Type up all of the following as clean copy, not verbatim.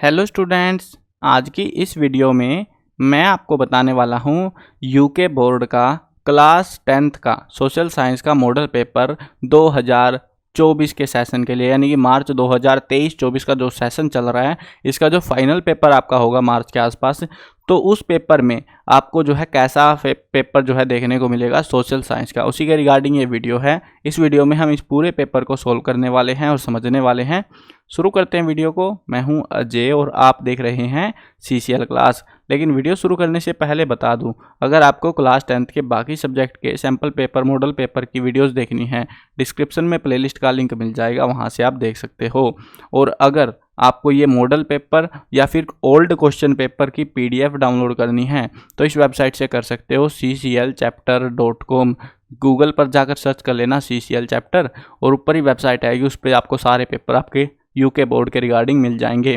Hello students, आज की इस वीडियो में मैं आपको बताने वाला हूँ यूके बोर्ड का क्लास 10th का सोशल साइंस का मॉडल पेपर 2024 के सेशन के लिए, यानी कि मार्च 2023-24 का जो सेशन चल रहा है, इसका जो फाइनल पेपर आपका होगा मार्च के आसपास, तो उस पेपर में आपको जो है कैसा पेपर जो है देखने को मिलेगा सोशल साइंस का, उसी के रिगार्डिंग ये वीडियो है। इस वीडियो में हम इस पूरे पेपर को सोल्व करने वाले हैं और समझने वाले हैं। शुरू करते हैं वीडियो को। मैं हूं अजय और आप देख रहे हैं CCL क्लास। लेकिन वीडियो शुरू करने से पहले बता दूं, अगर आपको क्लास 10th के बाकी सब्जेक्ट के सैम्पल पेपर, मॉडल पेपर की वीडियोस देखनी है, डिस्क्रिप्शन में प्लेलिस्ट का लिंक मिल जाएगा, वहां से आप देख सकते हो। और अगर आपको ये मॉडल पेपर या फिर ओल्ड क्वेश्चन पेपर की PDF डाउनलोड करनी है तो इस वेबसाइट से कर सकते हो, cclchapter.com। गूगल पर जाकर सर्च कर लेना CCL चैप्टर और ऊपर ही वेबसाइट आएगी, उस पर आपको सारे पेपर आपके यूके बोर्ड के रिगार्डिंग मिल जाएंगे।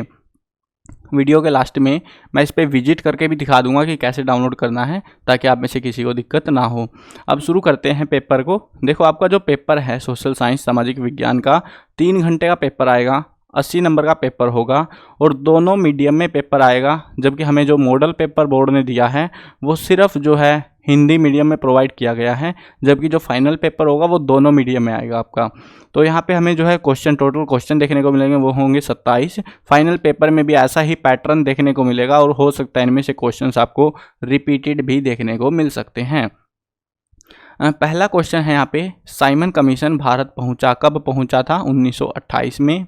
वीडियो के लास्ट में मैं इस पर विजिट करके भी दिखा दूंगा कि कैसे डाउनलोड करना है, ताकि आप में से किसी को दिक्कत ना हो। अब शुरू करते हैं पेपर को। देखो, आपका जो पेपर है सोशल साइंस सामाजिक विज्ञान का 3 घंटे का पेपर आएगा, 80 नंबर का पेपर होगा और दोनों मीडियम में पेपर आएगा। जबकि हमें जो मॉडल पेपर बोर्ड ने दिया है वो सिर्फ जो है हिंदी मीडियम में प्रोवाइड किया गया है, जबकि जो फाइनल पेपर होगा वो दोनों मीडियम में आएगा आपका। तो यहाँ पे हमें जो है टोटल क्वेश्चन देखने को मिलेंगे, वो होंगे 27। फाइनल पेपर में भी ऐसा ही पैटर्न देखने को मिलेगा और हो सकता है इनमें से क्वेश्चंस आपको रिपीटेड भी देखने को मिल सकते हैं। पहला क्वेश्चन है यहाँ पे, साइमन कमीशन भारत पहुँचा, कब पहुँचा था? 1928 में।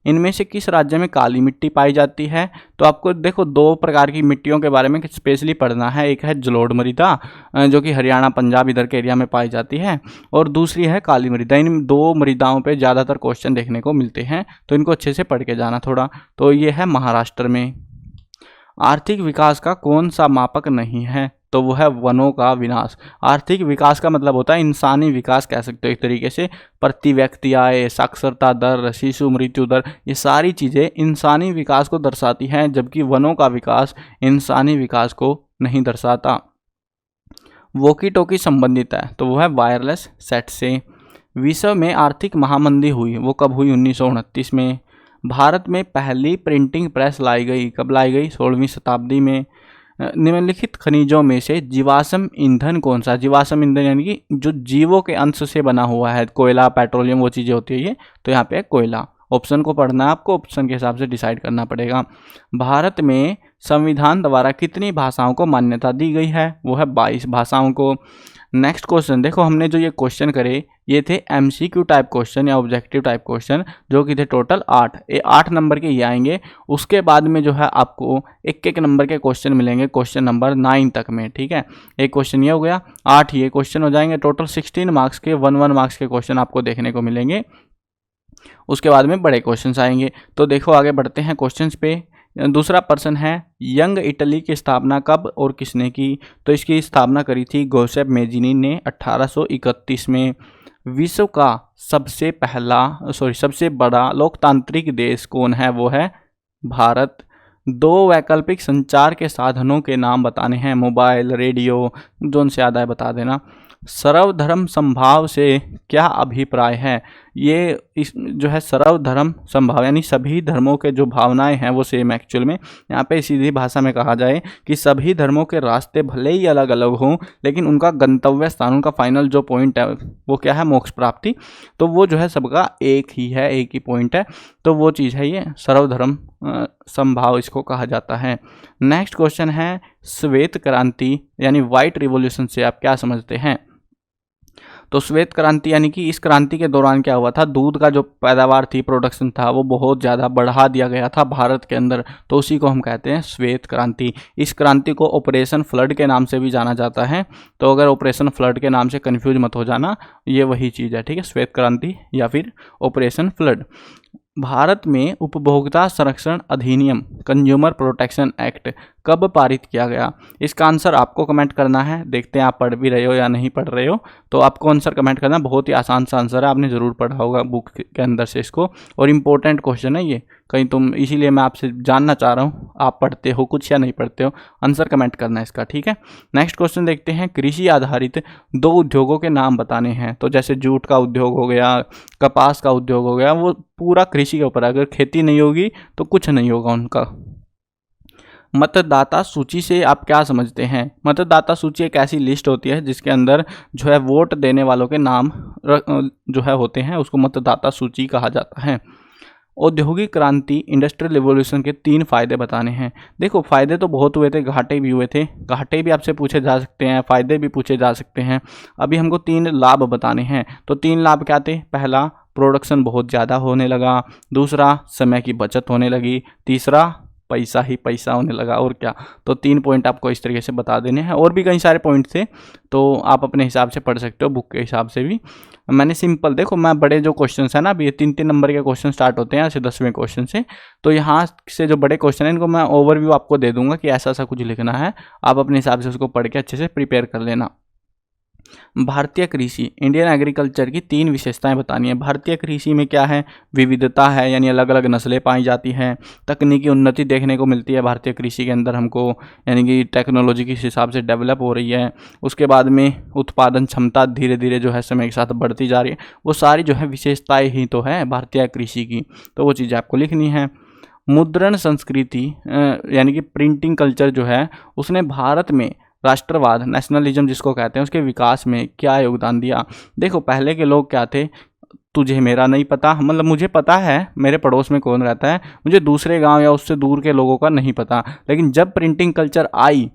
इनमें से किस राज्य में काली मिट्टी पाई जाती है? तो आपको देखो 2 प्रकार की मिट्टियों के बारे में स्पेशली पढ़ना है। एक है जलोढ़ मृदा, जो कि हरियाणा पंजाब इधर के एरिया में पाई जाती है, और दूसरी है काली मृदा। इन 2 मृदाओं पे ज़्यादातर क्वेश्चन देखने को मिलते हैं, तो इनको अच्छे से पढ़ के जाना थोड़ा। तो ये है महाराष्ट्र में। आर्थिक विकास का कौन सा मापक नहीं है? तो वो है वनों का विनाश। आर्थिक विकास का मतलब होता है इंसानी विकास, कह सकते हो एक तरीके से। प्रति व्यक्ति आय, साक्षरता दर, शिशु मृत्यु दर, ये सारी चीज़ें इंसानी विकास को दर्शाती हैं, जबकि वनों का विकास इंसानी विकास को नहीं दर्शाता। वॉकी टॉकी संबंधित है, तो वो है वायरलेस सेट से। विश्व में आर्थिक महामंदी हुई, वो कब हुई? 1929 में। भारत में पहली प्रिंटिंग प्रेस लाई गई, कब लाई गई? 16वीं शताब्दी में। निम्नलिखित खनिजों में से जीवाश्म ईंधन कौन सा? जीवाश्म ईंधन यानी कि जो जीवों के अंश से बना हुआ है, कोयला, पेट्रोलियम, वो चीज़ें होती है ये, तो यहाँ पे कोयला। ऑप्शन को पढ़ना है आपको, ऑप्शन के हिसाब से डिसाइड करना पड़ेगा। भारत में संविधान द्वारा कितनी भाषाओं को मान्यता दी गई है? वो है 22 भाषाओं को। नेक्स्ट क्वेश्चन देखो, हमने जो ये क्वेश्चन करे ये थे MCQ टाइप क्वेश्चन या ऑब्जेक्टिव टाइप क्वेश्चन, जो कि थे टोटल 8। 8 नंबर के ये आएंगे। उसके बाद में जो है आपको एक नंबर के क्वेश्चन मिलेंगे क्वेश्चन नंबर 9 तक में, ठीक है। एक क्वेश्चन ये हो गया, 8 ये क्वेश्चन हो जाएंगे। टोटल 16 मार्क्स के 1 मार्क्स के क्वेश्चन आपको देखने को मिलेंगे। उसके बाद में बड़े क्वेश्चन आएंगे। तो देखो आगे बढ़ते हैं क्वेश्चन पे। दूसरा प्रश्न है, यंग इटली की स्थापना कब और किसने की? तो इसकी स्थापना करी थी गोसेप मेजिनी ने 1831 में। विश्व का सबसे बड़ा लोकतांत्रिक देश कौन है? वो है भारत। 2 वैकल्पिक संचार के साधनों के नाम बताने हैं, मोबाइल, रेडियो, जो उनसे याद आए बता देना। सर्वधर्म समभाव से क्या अभिप्राय है? ये इस जो है सर्वधर्म समभाव यानी सभी धर्मों के जो भावनाएं हैं वो सेम। एक्चुअल में यहाँ पे सीधी भाषा में कहा जाए कि सभी धर्मों के रास्ते भले ही अलग अलग हों, लेकिन उनका गंतव्य स्थान, उनका फाइनल जो पॉइंट है वो क्या है? मोक्ष प्राप्ति। तो वो जो है सबका एक ही है, एक ही पॉइंट है। तो वो चीज़ है ये सर्वधर्म समभाव, इसको कहा जाता है। नेक्स्ट क्वेश्चन है, श्वेत क्रांति यानी व्हाइट रिवॉल्यूशन से आप क्या समझते हैं? तो श्वेत क्रांति यानी कि इस क्रांति के दौरान क्या हुआ था? दूध का जो पैदावार थी, प्रोडक्शन था, वो बहुत ज़्यादा बढ़ा दिया गया था भारत के अंदर, तो उसी को हम कहते हैं श्वेत क्रांति। इस क्रांति को ऑपरेशन फ्लड के नाम से भी जाना जाता है। तो अगर ऑपरेशन फ्लड के नाम से कंफ्यूज मत हो जाना, ये वही चीज़ है, ठीक है, श्वेत क्रांति या फिर ऑपरेशन फ्लड। भारत में उपभोक्ता संरक्षण अधिनियम, कंज्यूमर प्रोटेक्शन एक्ट, कब पारित किया गया? इसका आंसर आपको कमेंट करना है। देखते हैं आप पढ़ भी रहे हो या नहीं पढ़ रहे हो, तो आपको आंसर कमेंट करना। बहुत ही आसान सा आंसर है, आपने ज़रूर पढ़ा होगा बुक के अंदर से इसको, और इम्पोर्टेंट क्वेश्चन है ये कहीं तुम, इसीलिए मैं आपसे जानना चाह रहा हूँ आप पढ़ते हो कुछ या नहीं पढ़ते हो, आंसर कमेंट करना है इसका, ठीक है। नेक्स्ट क्वेश्चन देखते हैं, कृषि आधारित 2 उद्योगों के नाम बताने हैं। तो जैसे जूट का उद्योग हो गया, कपास का उद्योग हो गया, वो पूरा कृषि के ऊपर, अगर खेती नहीं होगी तो कुछ नहीं होगा उनका। मतदाता सूची से आप क्या समझते हैं? मतदाता सूची एक ऐसी लिस्ट होती है जिसके अंदर जो है वोट देने वालों के नाम जो है होते हैं, उसको मतदाता सूची कहा जाता है। औद्योगिक क्रांति इंडस्ट्रियल रिवॉल्यूशन के 3 फायदे बताने हैं। देखो फायदे तो बहुत हुए थे, घाटे भी हुए थे, घाटे भी आपसे पूछे जा सकते हैं, फायदे भी पूछे जा सकते हैं। अभी हमको 3 लाभ बताने हैं। तो 3 लाभ क्या थे? पहला, प्रोडक्शन बहुत ज़्यादा होने लगा, दूसरा, समय की बचत होने लगी, तीसरा, पैसा ही पैसा होने लगा। और क्या? तो 3 पॉइंट आपको इस तरीके से बता देने हैं। और भी कई सारे पॉइंट थे, तो आप अपने हिसाब से पढ़ सकते हो, बुक के हिसाब से भी। मैंने सिंपल, देखो मैं बड़े जो क्वेश्चन है ना, अभी ये 3-3 नंबर के क्वेश्चन स्टार्ट होते हैं यहाँ से 10वें क्वेश्चन से, तो यहाँ से जो बड़े क्वेश्चन हैं इनको मैं ओवरव्यू आपको दे दूंगा कि ऐसा ऐसा कुछ लिखना है, आप अपने हिसाब से उसको पढ़ के अच्छे से प्रिपेयर कर लेना। भारतीय कृषि, इंडियन एग्रीकल्चर की 3 विशेषताएं बतानी है। भारतीय कृषि में क्या है? विविधता है, यानी अलग अलग नस्लें पाई जाती हैं। तकनीकी उन्नति देखने को मिलती है भारतीय कृषि के अंदर हमको, यानी कि टेक्नोलॉजी के हिसाब से डेवलप हो रही है। उसके बाद में उत्पादन क्षमता धीरे धीरे जो है समय के साथ बढ़ती जा रही है। वो सारी जो है विशेषताएँ ही तो है भारतीय कृषि की, तो वो चीज़ें आपको लिखनी है। मुद्रण संस्कृति यानी कि प्रिंटिंग कल्चर जो है, उसने भारत में राष्ट्रवाद, नेशनलिज्म जिसको कहते हैं, उसके विकास में क्या योगदान दिया? देखो पहले के लोग क्या थे, तुझे मेरा नहीं पता, मतलब मुझे पता है मेरे पड़ोस में कौन रहता है, मुझे दूसरे गांव या उससे दूर के लोगों का नहीं पता। लेकिन जब प्रिंटिंग कल्चर आई,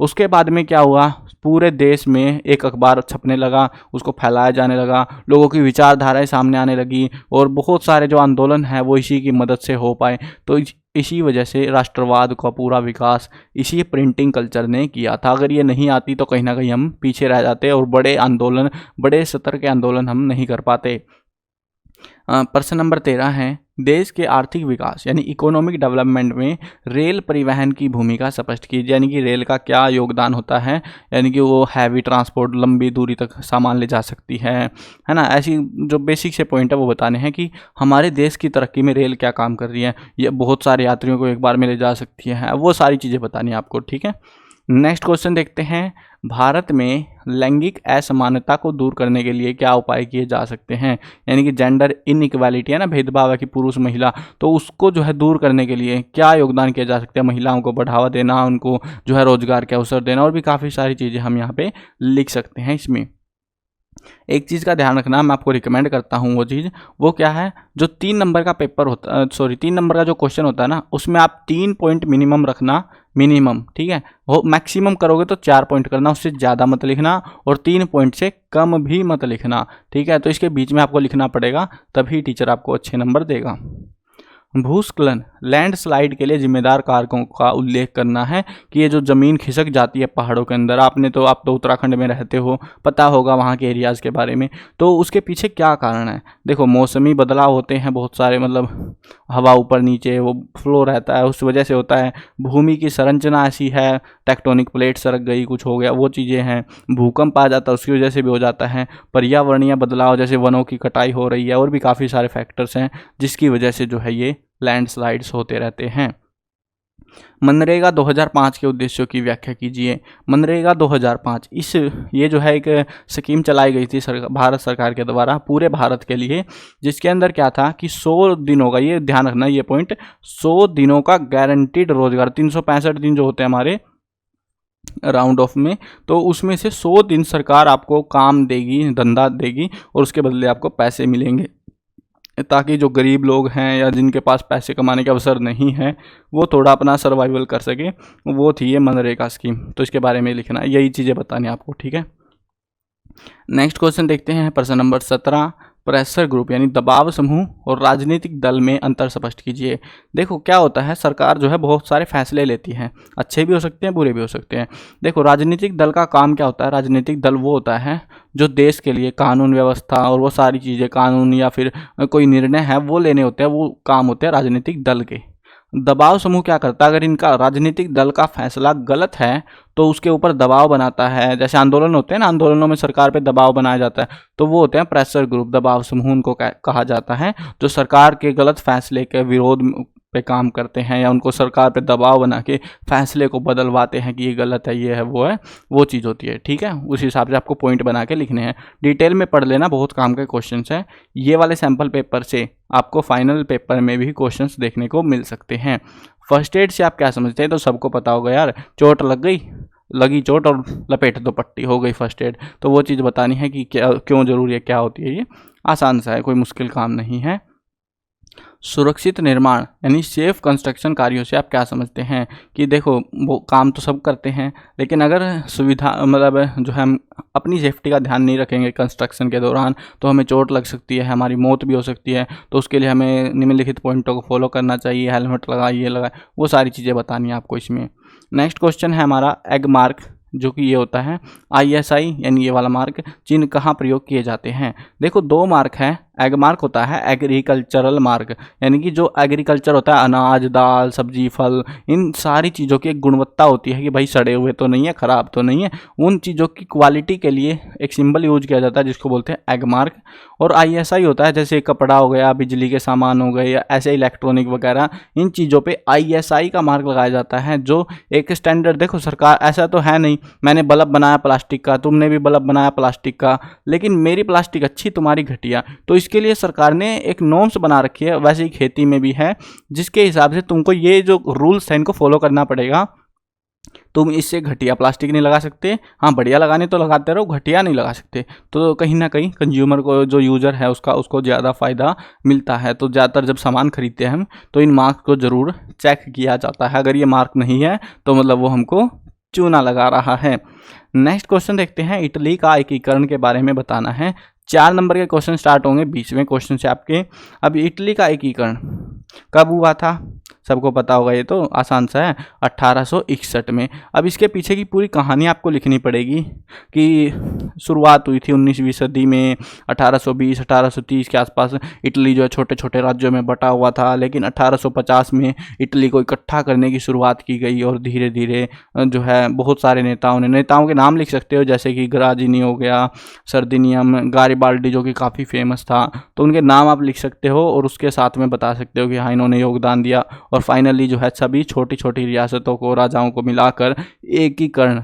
उसके बाद में क्या हुआ, पूरे देश में एक अखबार छपने लगा, उसको फैलाया जाने लगा, लोगों की विचारधाराएं सामने आने लगी, और बहुत सारे जो आंदोलन है वो इसी की मदद से हो पाए। तो इसी वजह से राष्ट्रवाद का पूरा विकास इसी प्रिंटिंग कल्चर ने किया था। अगर ये नहीं आती तो कहीं ना कहीं हम पीछे रह जाते और बड़े आंदोलन, बड़े स्तर के आंदोलन हम नहीं कर पाते। प्रश्न नंबर 13 है, देश के आर्थिक विकास यानी इकोनॉमिक डेवलपमेंट में रेल परिवहन की भूमिका स्पष्ट कीजिए। यानी कि रेल का क्या योगदान होता है, यानी कि वो हैवी ट्रांसपोर्ट, लंबी दूरी तक सामान ले जा सकती है ना। ऐसी जो बेसिक से पॉइंट है वो बताने हैं कि हमारे देश की तरक्की में रेल क्या काम कर रही है, ये बहुत सारे यात्रियों को एक बार में ले जा सकती है, वो सारी चीज़ें बतानी है आपको, ठीक है। नेक्स्ट क्वेश्चन देखते हैं, भारत में लैंगिक असमानता को दूर करने के लिए क्या उपाय किए जा सकते हैं? यानी कि जेंडर इनइक्वालिटी है ना, भेदभाव है कि पुरुष महिला, तो उसको जो है दूर करने के लिए क्या योगदान किया जा सकता है? महिलाओं को बढ़ावा देना, उनको जो है रोजगार के अवसर देना, और भी काफ़ी सारी चीज़ें हम यहाँ पे लिख सकते हैं इसमें। एक चीज़ का ध्यान रखना, मैं आपको रिकमेंड करता हूँ, वो चीज़ वो क्या है, जो 3 नंबर का पेपर होता, 3 नंबर का जो क्वेश्चन होता है ना, उसमें आप 3 पॉइंट मिनिमम रखना, मिनिमम, ठीक है। वो मैक्सिमम करोगे तो 4 पॉइंट करना, उससे ज़्यादा मत लिखना, और 3 पॉइंट से कम भी मत लिखना, ठीक है। तो इसके बीच में आपको लिखना पड़ेगा, तभी टीचर आपको अच्छे नंबर देगा। भूस्खलन, लैंडस्लाइड के लिए जिम्मेदार कारकों का उल्लेख करना है कि ये जो ज़मीन खिसक जाती है पहाड़ों के अंदर, आप तो उत्तराखंड में रहते हो, पता होगा वहाँ के एरियाज़ के बारे में, तो उसके पीछे क्या कारण है? देखो मौसमी बदलाव होते हैं बहुत सारे, मतलब हवा ऊपर नीचे वो फ्लो रहता है, उस वजह से होता है। भूमि की संरचना ऐसी है, टेक्टोनिक प्लेट सरक गई, कुछ हो गया, वो चीज़ें हैं। भूकंप आ जाता है, उसकी वजह से भी हो जाता है। पर्यावरणीय बदलाव, जैसे वनों की कटाई हो रही है, और भी काफ़ी सारे फैक्टर्स हैं जिसकी वजह से जो है ये लैंडस्लाइड्स होते रहते हैं। मनरेगा 2005 के उद्देश्यों की व्याख्या कीजिए। मनरेगा 2005 ये जो है एक स्कीम चलाई गई थी भारत सरकार के द्वारा पूरे भारत के लिए, जिसके अंदर क्या था कि 100 दिनों का, ये ध्यान रखना ये पॉइंट, 100 दिनों का गारंटीड रोजगार, 365 दिन जो होते हैं हमारे राउंड ऑफ में, तो उसमें से 100 दिन सरकार आपको काम देगी, धंधा देगी, और उसके बदले आपको पैसे मिलेंगे, ताकि जो गरीब लोग हैं या जिनके पास पैसे कमाने के अवसर नहीं है वो थोड़ा अपना सर्वाइवल कर सके। वो थी ये मनरेगा स्कीम, तो इसके बारे में लिखना है, यही चीज़ें बतानी आपको, ठीक है। नेक्स्ट क्वेश्चन देखते हैं, प्रश्न नंबर 17, प्रेशर ग्रुप यानी दबाव समूह और राजनीतिक दल में अंतर स्पष्ट कीजिए। देखो क्या होता है, सरकार जो है बहुत सारे फैसले लेती है, अच्छे भी हो सकते हैं, बुरे भी हो सकते हैं। देखो राजनीतिक दल का काम क्या होता है, राजनीतिक दल वो होता है जो देश के लिए कानून व्यवस्था और वो सारी चीज़ें, कानून या फिर कोई निर्णय है वो लेने होते हैं, वो काम होते हैं राजनीतिक दल के। दबाव समूह क्या करता है, अगर इनका राजनीतिक दल का फैसला गलत है तो उसके ऊपर दबाव बनाता है। जैसे आंदोलन होते हैं ना, आंदोलनों में सरकार पे दबाव बनाया जाता है, तो वो होते हैं प्रेशर ग्रुप, दबाव समूह उनको कहा जाता है, जो सरकार के गलत फैसले के विरोध पे काम करते हैं या उनको सरकार पे दबाव बना के फैसले को बदलवाते हैं कि ये गलत है, ये है, वो चीज़ होती है। ठीक है, उस हिसाब से आपको पॉइंट बना के लिखने हैं। डिटेल में पढ़ लेना, बहुत काम के क्वेश्चन हैं। ये वाले सैम्पल पेपर से आपको फाइनल पेपर में भी क्वेश्चन देखने को मिल सकते हैं। फर्स्ट एड से आप क्या समझते हैं? तो सबको पता होगा यार, चोट लगी चोट और लपेट दो पट्टी, हो गई फर्स्ट एड। तो वो चीज़ बतानी है कि क्या क्यों ज़रूरी है, क्या होती है। ये आसान सा है, कोई मुश्किल काम नहीं है। सुरक्षित निर्माण यानी सेफ कंस्ट्रक्शन कार्यों से आप क्या समझते हैं? कि देखो, वो काम तो सब करते हैं, लेकिन अगर सुविधा मतलब जो है हम अपनी सेफ्टी का ध्यान नहीं रखेंगे कंस्ट्रक्शन के दौरान, तो हमें चोट लग सकती है, हमारी मौत भी हो सकती है। तो उसके लिए हमें निम्नलिखित पॉइंटों को फॉलो करना चाहिए। हेलमेट लगाइए, वो सारी चीज़ें बतानी है आपको इसमें। नेक्स्ट क्वेश्चन है हमारा एग मार्क, जो कि ये होता है ISI यानी ये वाला मार्क, चिन्ह कहाँ प्रयोग किए जाते हैं? देखो, 2 मार्क है। एग मार्क होता है एग्रीकल्चरल मार्क, यानी कि जो एग्रीकल्चर होता है, अनाज, दाल, सब्जी, फल, इन सारी चीज़ों की एक गुणवत्ता होती है कि भाई सड़े हुए तो नहीं है, ख़राब तो नहीं है। उन चीज़ों की क्वालिटी के लिए एक सिंबल यूज किया जाता है जिसको बोलते हैं एग मार्क। और ISI होता है जैसे कपड़ा हो गया, बिजली के सामान हो गए या ऐसे इलेक्ट्रॉनिक वगैरह, इन चीज़ों पे ISI का मार्क लगाया जाता है, जो एक स्टैंडर्ड। देखो, सरकार ऐसा तो है नहीं मैंने बल्ब बनाया प्लास्टिक का, तुमने भी बल्ब बनाया प्लास्टिक का, लेकिन मेरी प्लास्टिक अच्छी, तुम्हारी घटिया। तो इसके लिए सरकार ने एक नॉर्म्स बना रखी है, वैसे ही खेती में भी है, जिसके हिसाब से तुमको ये जो रूल्स हैं इनको फॉलो करना पड़ेगा। तुम इससे घटिया प्लास्टिक नहीं लगा सकते, हाँ बढ़िया लगाने तो लगाते रहो, घटिया नहीं लगा सकते। तो कहीं ना कहीं कंज्यूमर को, जो यूज़र है उसको ज़्यादा फ़ायदा मिलता है। तो ज़्यादातर जब सामान खरीदते हैं हम, तो इन मार्क को ज़रूर चेक किया जाता है। अगर ये मार्क नहीं है तो मतलब वो हमको चूना लगा रहा है। नेक्स्ट क्वेश्चन देखते हैं, इटली का एकीकरण के बारे में बताना है। 4 नंबर के क्वेश्चन स्टार्ट होंगे 20वें क्वेश्चन से आपके। अब इटली का एकीकरण कब हुआ था? सबको पता होगा, ये तो आसान सा है, 1861 में। अब इसके पीछे की पूरी कहानी आपको लिखनी पड़ेगी कि शुरुआत हुई थी 19वीं सदी में, 1820-1830 के आसपास इटली जो है छोटे छोटे राज्यों में बटा हुआ था। लेकिन 1850 में इटली को इकट्ठा करने की शुरुआत की गई और धीरे धीरे जो है बहुत सारे नेताओं के नाम लिख सकते हो, जैसे कि ग्राजिनी हो गया, सर्दिनियम, गारिबाल्डी जो कि काफ़ी फेमस था, तो उनके नाम आप लिख सकते हो और उसके साथ में बता सकते हो कि हाँ इन्होंने योगदान दिया। और फाइनली जो है सभी छोटी छोटी रियासतों को, राजाओं को मिलाकर एकीकरण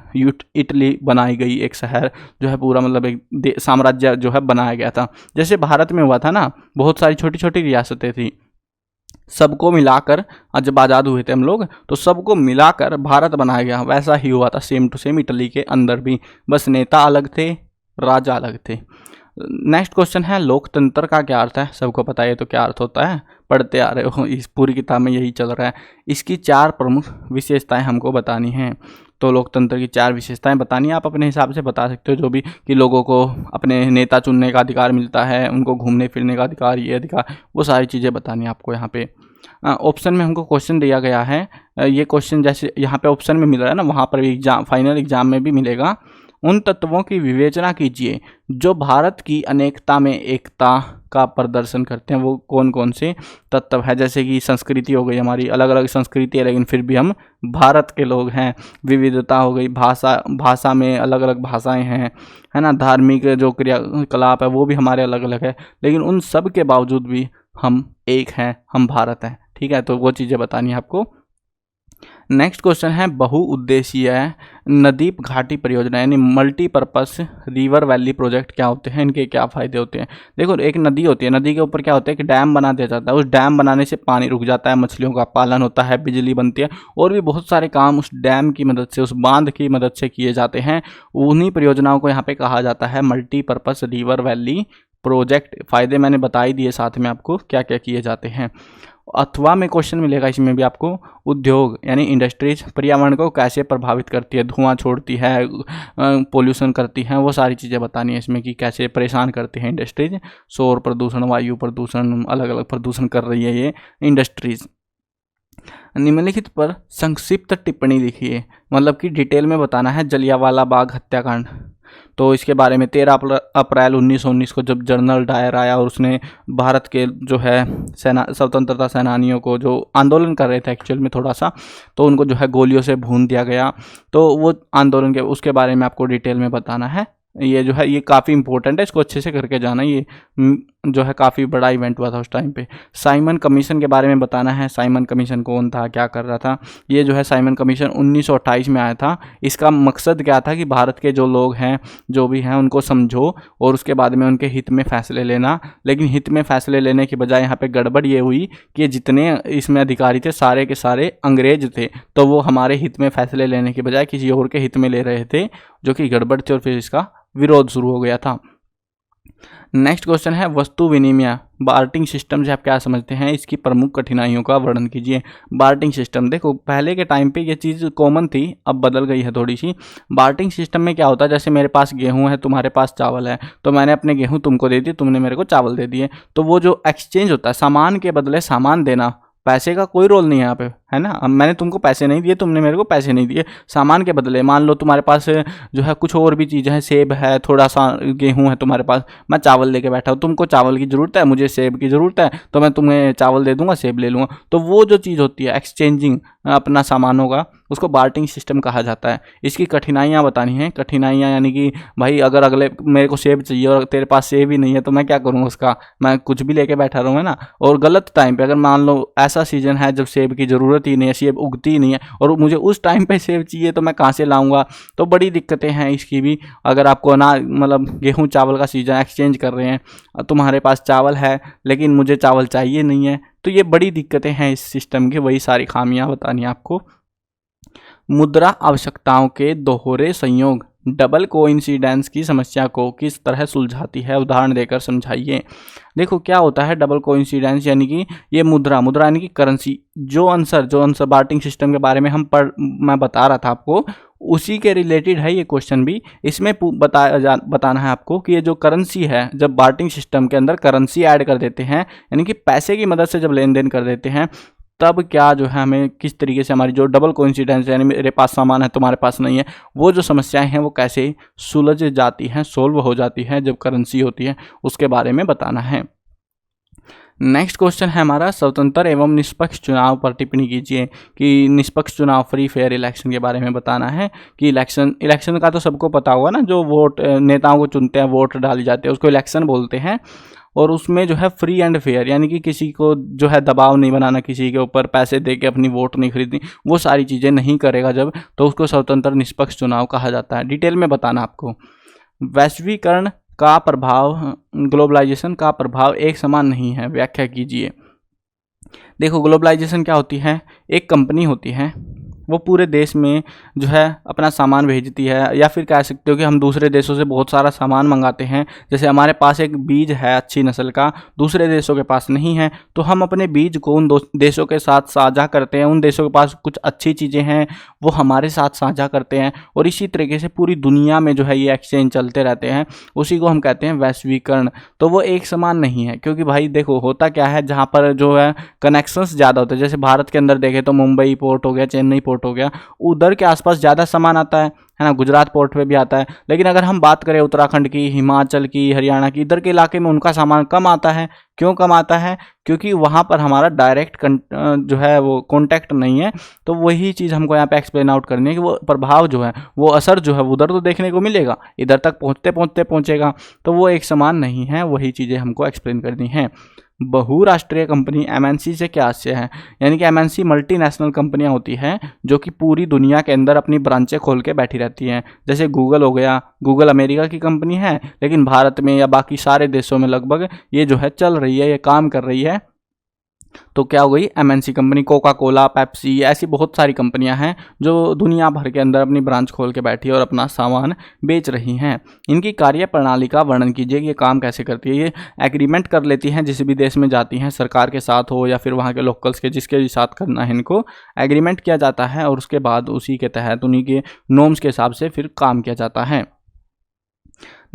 इटली बनाई गई, एक शहर जो है पूरा मतलब एक साम्राज्य जो है बनाया गया था। जैसे भारत में हुआ था ना, बहुत सारी छोटी छोटी रियासतें थी, सबको मिलाकर जब आज़ाद हुए थे हम लोग, तो सबको मिलाकर भारत बनाया गया। वैसा ही हुआ था सेम टू सेम इटली के अंदर भी, बस नेता अलग थे, राजा अलग थे। नेक्स्ट क्वेश्चन है, लोकतंत्र का क्या अर्थ है? सबको पता है तो क्या अर्थ होता है, पढ़ते आ रहे हो, इस पूरी किताब में यही चल रहा है। इसकी 4 प्रमुख विशेषताएं हमको बतानी हैं। तो लोकतंत्र की 4 विशेषताएं बतानी है, आप अपने हिसाब से बता सकते हो जो भी, कि लोगों को अपने नेता चुनने का अधिकार मिलता है, उनको घूमने फिरने का अधिकार, ये अधिकार, वो सारी चीज़ें बतानी है आपको। यहाँ पे ऑप्शन में हमको क्वेश्चन दिया गया है। ये क्वेश्चन जैसे यहाँ पे ऑप्शन में मिल रहा है ना, वहाँ पर भी फाइनल एग्जाम में भी मिलेगा। उन तत्वों की विवेचना कीजिए जो भारत की अनेकता में एकता का प्रदर्शन करते हैं। वो कौन कौन से तत्व है? जैसे कि संस्कृति हो गई, हमारी अलग अलग संस्कृति है लेकिन फिर भी हम भारत के लोग हैं। विविधता हो गई, भाषा में अलग अलग भाषाएं हैं, है ना। धार्मिक जो क्रियाकलाप है वो भी हमारे अलग अलग है, लेकिन उन सब के बावजूद भी हम एक हैं, हम भारत हैं। ठीक है, तो वो चीज़ें बतानी है आपको। नेक्स्ट क्वेश्चन है, बहुउद्देशीय नदी घाटी परियोजना यानी मल्टीपर्पस रिवर वैली प्रोजेक्ट क्या होते हैं, इनके क्या फ़ायदे होते हैं? देखो, एक नदी होती है, नदी के ऊपर क्या होता है कि डैम बना दिया जाता है। उस डैम बनाने से पानी रुक जाता है, मछलियों का पालन होता है, बिजली बनती है, और भी बहुत सारे काम उस डैम की मदद से, उस बांध की मदद से किए जाते हैं। उन्हीं परियोजनाओं को यहाँ पे कहा जाता है मल्टीपर्पस रिवर वैली प्रोजेक्ट। फ़ायदे मैंने बता ही दिए साथ में आपको क्या क्या किए जाते हैं। अथवा में क्वेश्चन मिलेगा इसमें भी आपको, उद्योग यानी इंडस्ट्रीज पर्यावरण को कैसे प्रभावित करती है, धुआं छोड़ती है, पोल्यूशन करती हैं, वो सारी चीज़ें बतानी है इसमें कि कैसे परेशान करती हैं इंडस्ट्रीज। शोर प्रदूषण, वायु प्रदूषण, अलग अलग प्रदूषण कर रही है ये इंडस्ट्रीज। निम्नलिखित पर संक्षिप्त टिप्पणी लिखिए, मतलब कि डिटेल में बताना है। जलियांवाला बाग हत्याकांड, तो इसके बारे में 13 अप्रैल 1919 को जब जनरल डायर आया और उसने भारत के जो है स्वतंत्रता सेनानियों को, जो आंदोलन कर रहे थे एक्चुअल में थोड़ा सा, तो उनको जो है गोलियों से भून दिया गया। तो वो आंदोलन के उसके बारे में आपको डिटेल में बताना है। ये जो है ये काफ़ी इंपॉर्टेंट है, इसको अच्छे से करके जाना। ये जो है काफ़ी बड़ा इवेंट हुआ था उस टाइम पे। साइमन कमीशन के बारे में बताना है। साइमन कमीशन कौन था, क्या कर रहा था? ये जो है साइमन कमीशन 1928 में आया था। इसका मकसद क्या था कि भारत के जो लोग हैं, जो भी हैं, उनको समझो और उसके बाद में उनके हित में फैसले लेना। लेकिन हित में फैसले लेने की बजाय यहाँ पे गड़बड़ ये हुई कि जितने इसमें अधिकारी थे सारे के सारे अंग्रेज थे, तो वो हमारे हित में फैसले लेने की बजाय किसी और के हित में ले रहे थे, जो कि गड़बड़ थी और फिर इसका विरोध शुरू हो गया था। नेक्स्ट क्वेश्चन है वस्तु विनिमय बार्टिंग सिस्टम से आप क्या समझते हैं? इसकी प्रमुख कठिनाइयों का वर्णन कीजिए। बार्टिंग सिस्टम, देखो पहले के टाइम पे ये चीज़ कॉमन थी, अब बदल गई है थोड़ी सी। बार्टिंग सिस्टम में क्या होता है, जैसे मेरे पास गेहूं है, तुम्हारे पास चावल है, तो मैंने अपने गेहूं तुमको दे दी, तुमने मेरे को चावल दे दिए। तो वो जो एक्सचेंज होता है, सामान के बदले सामान देना, पैसे का कोई रोल नहीं है यहाँ पे, है ना। अब मैंने तुमको पैसे नहीं दिए, तुमने मेरे को पैसे नहीं दिए, सामान के बदले। मान लो तुम्हारे पास जो है कुछ और भी चीज़ है, सेब है, थोड़ा सा गेहूं है तुम्हारे पास, मैं चावल लेके बैठा हूँ, तुमको चावल की ज़रूरत है, मुझे सेब की ज़रूरत है, तो मैं तुम्हें चावल दे दूंगा, सेब ले लूँगा। तो वो जो चीज़ होती है एक्सचेंजिंग अपना सामानों का, उसको बार्टिंग सिस्टम कहा जाता है। इसकी कठिनाइयाँ बतानी है। कठिनाइयाँ यानी कि भाई अगर अगले मेरे को सेब चाहिए और तेरे पास सेब ही नहीं है, तो मैं क्या करूँ उसका, मैं कुछ भी लेके बैठा रहूँगा ना। और गलत टाइम पे, अगर मान लो ऐसा सीजन है जब सेब की ज़रूरत ही नहीं है, सेब उगती ही नहीं है, और मुझे उस टाइम पे सेब चाहिए, तो मैं कहाँ से लाऊंगा? तो बड़ी दिक्कतें हैं इसकी भी। अगर आपको ना मतलब गेहूँ चावल का सीजन एक्सचेंज कर रहे हैं, तुम्हारे पास चावल है लेकिन मुझे चावल चाहिए नहीं है, तो ये बड़ी दिक्कतें हैं इस सिस्टम की। वही सारी खामियां बतानी है आपको। मुद्रा आवश्यकताओं के दोहरे संयोग डबल कोइंसिडेंस की समस्या को किस तरह सुलझाती है? उदाहरण देकर समझाइए। देखो क्या होता है डबल कोइंसिडेंस, यानी कि ये मुद्रा यानी कि करेंसी, जो आंसर बार्टिंग सिस्टम के बारे में मैं बता रहा था आपको, उसी के रिलेटेड है ये क्वेश्चन भी। इसमें बताना है आपको कि ये जो करेंसी है, जब बार्टिंग सिस्टम के अंदर करेंसी ऐड कर देते हैं, यानी कि पैसे की मदद से जब लेन देन कर देते हैं, तब क्या जो है हमें किस तरीके से हमारी जो डबल कोइंसिडेंस, यानी मेरे पास सामान है तुम्हारे पास नहीं है, वो जो समस्याएं हैं वो कैसे सुलझ जाती हैं, सोल्व हो जाती हैं जब करेंसी होती है, उसके बारे में बताना है। नेक्स्ट क्वेश्चन है हमारा स्वतंत्र एवं निष्पक्ष चुनाव पर टिप्पणी कीजिए। कि निष्पक्ष चुनाव, फ्री फेयर इलेक्शन के बारे में बताना है। कि इलेक्शन का तो सबको पता होगा ना, जो वोट नेताओं को चुनते हैं, वोट डाली जाती है, उसको इलेक्शन बोलते हैं। और उसमें जो है फ्री एंड फेयर, यानी कि किसी को जो है दबाव नहीं बनाना, किसी के ऊपर पैसे दे के अपनी वोट नहीं खरीदनी, वो सारी चीज़ें नहीं करेगा जब, तो उसको स्वतंत्र निष्पक्ष चुनाव कहा जाता है। डिटेल में बताना आपको। वैश्वीकरण का प्रभाव, ग्लोबलाइजेशन का प्रभाव एक समान नहीं है, व्याख्या कीजिए। देखो ग्लोबलाइजेशन क्या होती है, एक कंपनी होती है, वो पूरे देश में जो है अपना सामान भेजती है, या फिर कह सकते हो कि हम दूसरे देशों से बहुत सारा सामान मंगाते हैं। जैसे हमारे पास एक बीज है अच्छी नस्ल का, दूसरे देशों के पास नहीं है, तो हम अपने बीज को उन देशों के साथ साझा करते हैं। उन देशों के पास कुछ अच्छी चीज़ें हैं, वो हमारे साथ साझा करते हैं, और इसी तरीके से पूरी दुनिया में जो है ये एक्सचेंज चलते रहते हैं। उसी को हम कहते हैं वैश्वीकरण। तो वो एक समान नहीं है, क्योंकि भाई देखो होता क्या है, जहाँ पर जो है कनेक्शंस ज़्यादा होते हैं, जैसे भारत के अंदर देखें तो मुंबई पोर्ट हो गया, चेन्नई पोर्ट हो गया, उधर के आसपास ज़्यादा सामान आता है ना, गुजरात पोर्ट पे भी आता है। लेकिन अगर हम बात करें उत्तराखंड की, हिमाचल की, हरियाणा की, इधर के इलाके में उनका सामान कम आता है। क्यों कम आता है? क्योंकि वहाँ पर हमारा डायरेक्ट जो है वो कॉन्टैक्ट नहीं है। तो वही चीज़ हमको यहाँ पे एक्सप्लेन आउट करनी है कि वो प्रभाव जो है, वो असर जो है उधर तो देखने को मिलेगा, इधर तक पहुँचते पहुँचेगा, तो वो एक समान नहीं है। वही चीज़ें हमको एक्सप्लेन करनी है। बहुराष्ट्रीय कंपनी एमएनसी से क्या आशय है? यानी कि एमएनसी मल्टीनेशनल कंपनियां होती हैं जो कि पूरी दुनिया के अंदर अपनी ब्रांचें खोल के बैठी रहती हैं। जैसे गूगल हो गया, गूगल अमेरिका की कंपनी है, लेकिन भारत में या बाकी सारे देशों में लगभग ये जो है चल रही है, ये काम कर रही है। तो क्या हो गई? MNC company. Coca Cola, Pepsi, ऐसी बहुत सारी कंपनियां हैं जो दुनिया भर के अंदर अपनी ब्रांच खोल के बैठी है और अपना सामान बेच रही हैं। इनकी कार्य प्रणाली का वर्णन कीजिए कि ये काम कैसे करती है। ये एग्रीमेंट कर लेती हैं, जिस भी देश में जाती हैं, सरकार के साथ हो या फिर वहाँ के लोकल्स के, जिसके भी साथ करना है, इनको एग्रीमेंट किया जाता है और उसके बाद उसी के तहत उन्हीं के नॉर्म्स के हिसाब से फिर काम किया जाता है।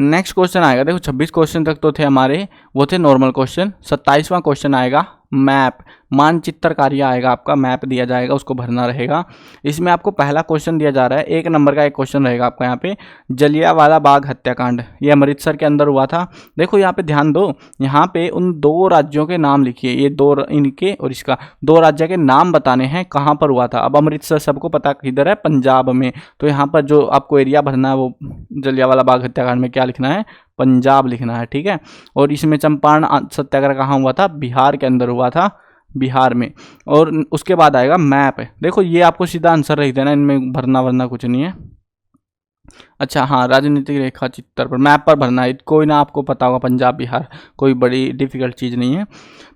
नेक्स्ट क्वेश्चन आएगा, देखो 26 क्वेश्चन तक तो थे हमारे, वो थे नॉर्मल क्वेश्चन। 27वां क्वेश्चन आएगा मैप। मानचित्र कार्य आएगा, आपका मैप दिया जाएगा, उसको भरना रहेगा। इसमें आपको पहला क्वेश्चन दिया जा रहा है, 1 नंबर का एक क्वेश्चन रहेगा आपका यहाँ पे, जलियांवाला बाग हत्याकांड ये अमृतसर के अंदर हुआ था। देखो यहाँ पे ध्यान दो, यहाँ पे उन 2 राज्यों के नाम लिखिए, ये 2 इनके और इसका 2 राज्य के नाम बताने हैं कहाँ पर हुआ था। अब अमृतसर सबको पता किधर है, पंजाब में, तो यहाँ पर जो आपको एरिया भरना है वो जलियांवाला बाग हत्याकांड में क्या लिखना है, पंजाब लिखना है, ठीक है। और इसमें चंपारण सत्याग्रह कहाँ हुआ था, बिहार के अंदर हुआ था, बिहार में। और उसके बाद आएगा मैप। देखो ये आपको सीधा आंसर लिख देना, इनमें भरना वरना कुछ नहीं है। अच्छा हाँ, राजनीतिक रेखा चित्र पर मैप पर भरना है, कोई ना आपको पता होगा पंजाब बिहार, कोई बड़ी डिफिकल्ट चीज़ नहीं है।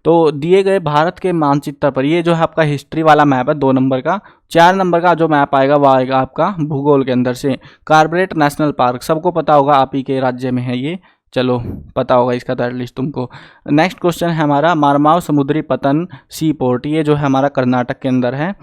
तो दिए गए भारत के मानचित्र पर, ये जो है आपका हिस्ट्री वाला मैप है 2 नंबर का। 4 नंबर का जो मैप आएगा वो आएगा आपका भूगोल के अंदर से, कॉर्बेट नेशनल पार्क, सबको पता होगा आप ही के राज्य में है ये, चलो पता होगा इसका तो एटलीस्ट तुमको। नेक्स्ट क्वेश्चन है हमारा मारमाव समुद्री पतन सी पोर्ट, ये जो है हमारा कर्नाटक के अंदर है।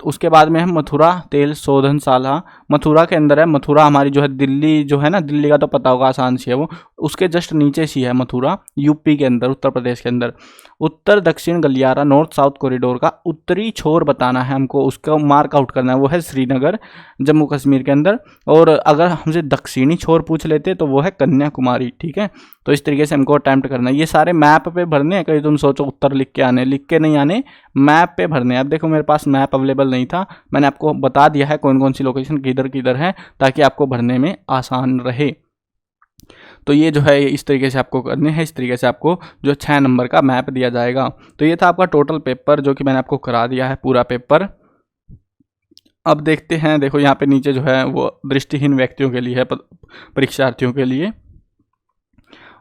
उसके बाद में है मथुरा तेल शोधनशाला, मथुरा के अंदर है। मथुरा हमारी जो है दिल्ली जो है ना, दिल्ली का तो पता होगा, आसान सी है वो, उसके जस्ट नीचे सी है मथुरा, यूपी के अंदर, उत्तर प्रदेश के अंदर। उत्तर दक्षिण गलियारा नॉर्थ साउथ कॉरिडोर का उत्तरी छोर बताना है हमको, उसका मार्क आउट करना है, वो है श्रीनगर जम्मू कश्मीर के अंदर। और अगर हमसे दक्षिणी छोर पूछ लेते तो वो है कन्याकुमारी, ठीक है। तो इस तरीके से हमको अटैम्प्ट करना है। ये सारे मैप पे भरने हैं, कहीं तुम सोचो उत्तर लिख के आने, लिख के नहीं आने, मैप पे भरने हैं। अब देखो मेरे पास मैप अवेलेबल नहीं था, मैंने आपको बता दिया है कौन कौन सी लोकेशन किधर किधर है, ताकि आपको भरने में आसान रहे। तो ये जो है इस तरीके से आपको करने हैं, इस तरीके से आपको जो 6 नंबर का मैप दिया जाएगा। तो ये था आपका टोटल पेपर, जो कि मैंने आपको करा दिया है पूरा पेपर। अब देखते हैं, देखो यहाँ पे नीचे जो है वो दृष्टिहीन व्यक्तियों के लिए है, परीक्षार्थियों के लिए।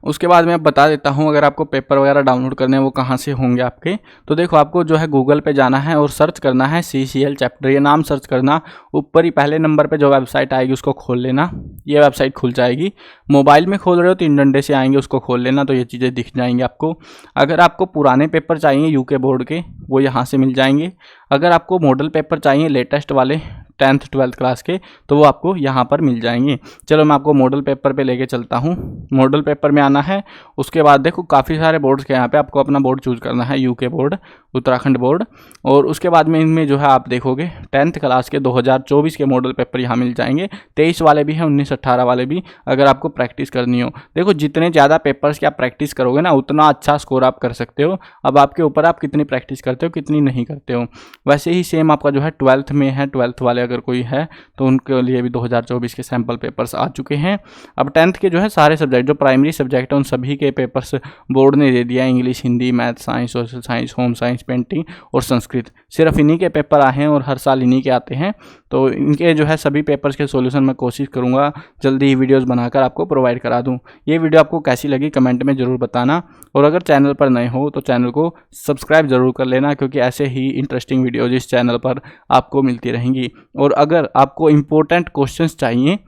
उसके बाद मैं बता देता हूँ, अगर आपको पेपर वगैरह डाउनलोड करने हैं वो कहाँ से होंगे आपके। तो देखो आपको जो है गूगल पे जाना है और सर्च करना है CCL चैप्टर, ये नाम सर्च करना। ऊपर ही पहले नंबर पे जो वेबसाइट आएगी उसको खोल लेना, ये वेबसाइट खुल जाएगी। मोबाइल में खोल रहे हो तो 3 डंडे से आएंगे, उसको खोल लेना, तो ये चीज़ें दिख जाएंगी आपको। अगर आपको पुराने पेपर चाहिए UK बोर्ड के, वो यहाँ से मिल जाएंगे। अगर आपको मॉडल पेपर चाहिए लेटेस्ट वाले 10th 12th क्लास के, तो वो आपको यहाँ पर मिल जाएंगे। चलो मैं आपको मॉडल पेपर पे लेके चलता हूँ। मॉडल पेपर में आना है। उसके बाद देखो काफ़ी सारे बोर्ड्स के यहाँ पे आपको अपना बोर्ड चूज़ करना है, UK बोर्ड, उत्तराखंड बोर्ड। और उसके बाद में इनमें जो है आप देखोगे 10th क्लास के 2024 के मॉडल पेपर यहाँ मिल जाएंगे। 23 वाले भी हैं, 19-18 वाले भी, अगर आपको प्रैक्टिस करनी हो। देखो जितने ज़्यादा पेपर्स की आप प्रैक्टिस करोगे ना, उतना अच्छा स्कोर आप कर सकते हो। अब आपके ऊपर आप कितनी प्रैक्टिस करते हो, कितनी नहीं करते हो। वैसे ही सेम आपका जो है 12th में है, 12th वाले अगर कोई है तो उनके लिए भी 2024 के सैम्पल पेपर्स आ चुके हैं। अब 10th के जो है सारे सब्जेक्ट, जो प्राइमरी सब्जेक्ट है उन सभी के पेपर्स बोर्ड ने दे दिया है। English, Hindi, math, science, social science, home science, painting और संस्कृत, सिर्फ इन्हीं के पेपर आए हैं और हर साल इन्हीं के आते हैं। तो इनके जो है सभी पेपर्स के सॉल्यूशन मैं कोशिश करूँगा जल्दी ही वीडियोज़ बनाकर आपको प्रोवाइड करा दूँ। ये वीडियो आपको कैसी लगी कमेंट में ज़रूर बताना, और अगर चैनल पर नए हो तो चैनल को सब्सक्राइब ज़रूर कर लेना, क्योंकि ऐसे ही इंटरेस्टिंग वीडियोज इस चैनल पर आपको मिलती रहेंगी। और अगर आपको इम्पोर्टेंट क्वेश्चंस चाहिए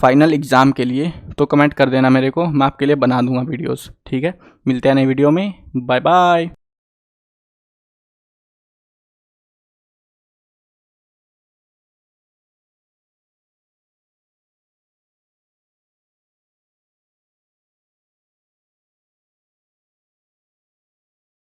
फाइनल एग्ज़ाम के लिए तो कमेंट कर देना मेरे को, मैं आपके लिए बना दूंगा वीडियोस, ठीक है। मिलते हैं नई वीडियो में, बाय बाय।